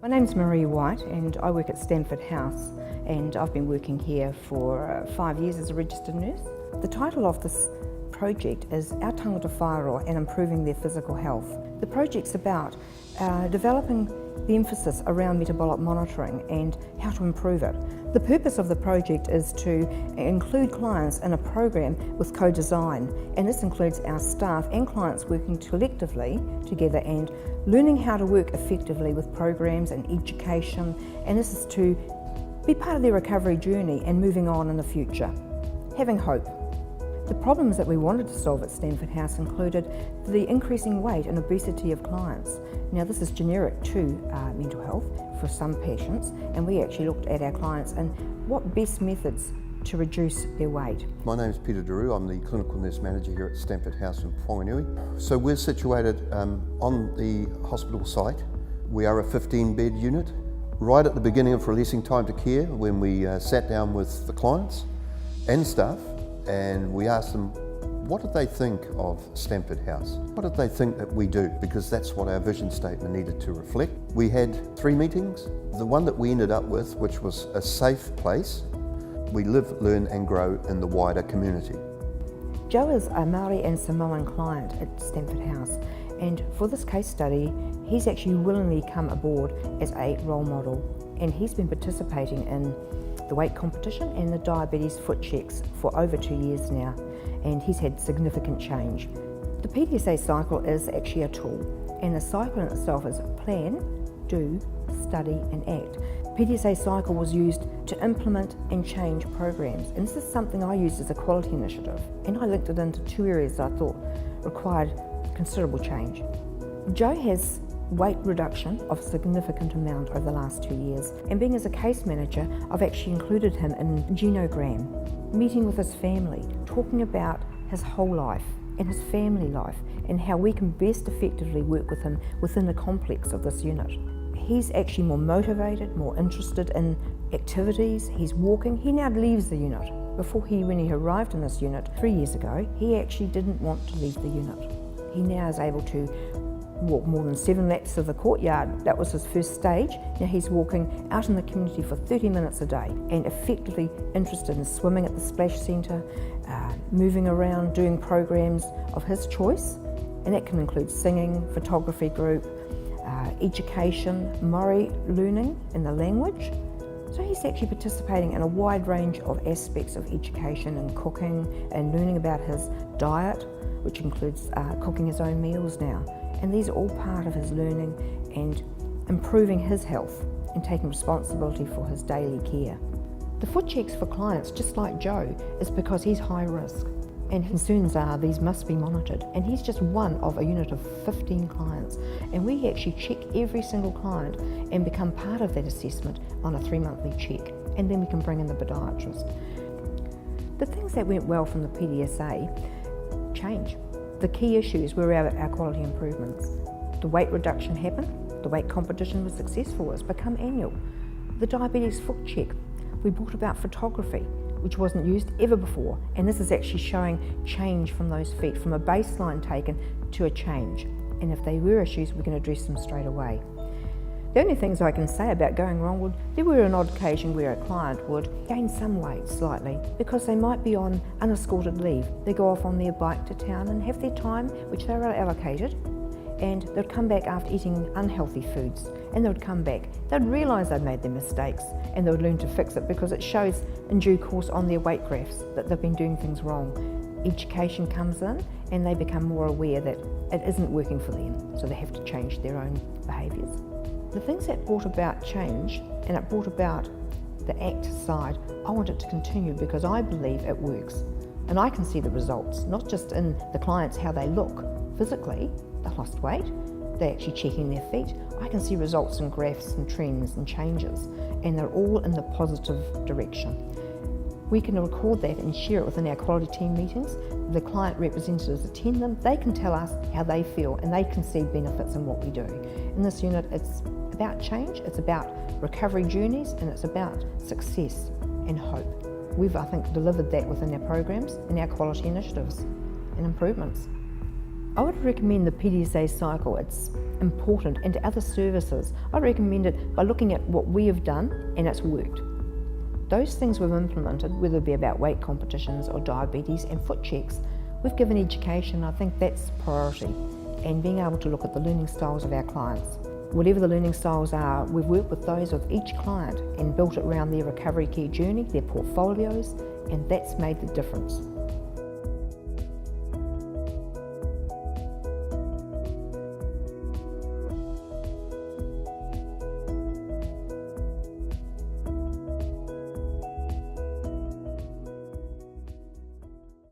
My name's Marie White and I work at Stanford House, and I've been working here for 5 years as a registered nurse. The title of this project is Our Tangata Whaiora and Improving Their Physical Health. The project's about developing the emphasis around metabolic monitoring and how to improve it. The purpose of the project is to include clients in a program with co-design, and this includes our staff and clients working collectively together and learning how to work effectively with programs and education, and this is to be part of their recovery journey and moving on in the future. Having hope. The problems that we wanted to solve at Stanford House included the increasing weight and obesity of clients. Now this is generic to mental health for some patients, and we actually looked at our clients and what best methods to reduce their weight. My name is Peter Daru. I'm the clinical nurse manager here at Stanford House in Whanganui. So we're situated on the hospital site. We are a 15-bed unit. Right at the beginning of releasing time to care, when we sat down with the clients and staff, and we asked them, what did they think of Stanford House? What did they think that we do? Because that's what our vision statement needed to reflect. We had 3 meetings. The one that we ended up with, which was a safe place. We live, learn and grow in the wider community. Joe is a Māori and Samoan client at Stanford House, and for this case study, he's actually willingly come aboard as a role model, and he's been participating in the weight competition and the diabetes foot checks for over 2 years now, and he's had significant change. The PDSA cycle is actually a tool, and the cycle in itself is plan, do, study and act. PDSA cycle was used to implement and change programs, and this is something I used as a quality initiative, and I linked it into 2 areas that I thought required considerable change. Joe has weight reduction of a significant amount over the last 2 years, and being as a case manager, I've actually included him in genogram, meeting with his family, talking about his whole life and his family life and how we can best effectively work with him within the complex of this unit. He's actually more motivated, more interested in activities, he's walking. He now leaves the unit. Before when he arrived in this unit 3 years ago, he actually didn't want to leave the unit. He now is able to walk more than 7 laps of the courtyard. That was his first stage. Now he's walking out in the community for 30 minutes a day and effectively interested in swimming at the splash centre, moving around, doing programs of his choice, and that can include singing, photography group, education, Maori learning in the language. So he's actually participating in a wide range of aspects of education and cooking and learning about his diet, which includes cooking his own meals now. And these are all part of his learning and improving his health and taking responsibility for his daily care. The foot checks for clients, just like Joe, is because he's high risk, and concerns are these must be monitored. And he's just one of a unit of 15 clients, and we actually check every single client and become part of that assessment on a 3-monthly check, and then we can bring in the podiatrist. The things that went well from the PDSA change. The key issues were our quality improvements. The weight reduction happened, the weight competition was successful, it's become annual. The diabetes foot check, we brought about photography, which wasn't used ever before, and this is actually showing change from those feet, from a baseline taken to a change. And if they were issues, we can address them straight away. The only things I can say about going wrong would, there were an odd occasion where a client would gain some weight slightly because they might be on unescorted leave. They go off on their bike to town and have their time, which they were allocated, and they'd come back after eating unhealthy foods, and they would come back. They'd realise they'd made their mistakes and they would learn to fix it because it shows in due course on their weight graphs that they've been doing things wrong. Education comes in and they become more aware that it isn't working for them, so they have to change their own behaviours. The things that brought about change, and it brought about the ACT side, I want it to continue because I believe it works. And I can see the results, not just in the clients, how they look physically, they lost weight, they're actually checking their feet. I can see results in graphs and trends and changes, and they're all in the positive direction. We can record that and share it within our quality team meetings. The client representatives attend them, they can tell us how they feel and they can see benefits in what we do. In this unit, it's about change, it's about recovery journeys, and it's about success and hope. We've, I think, delivered that within our programs and our quality initiatives and improvements. I would recommend the PDSA cycle. It's important, and to other services. I recommend it by looking at what we have done and it's worked. Those things we've implemented, whether it be about weight competitions or diabetes and foot checks, we've given education. I think that's priority, and being able to look at the learning styles of our clients. Whatever the learning styles are, we've worked with those of each client and built it around their recovery care journey, their portfolios, and that's made the difference.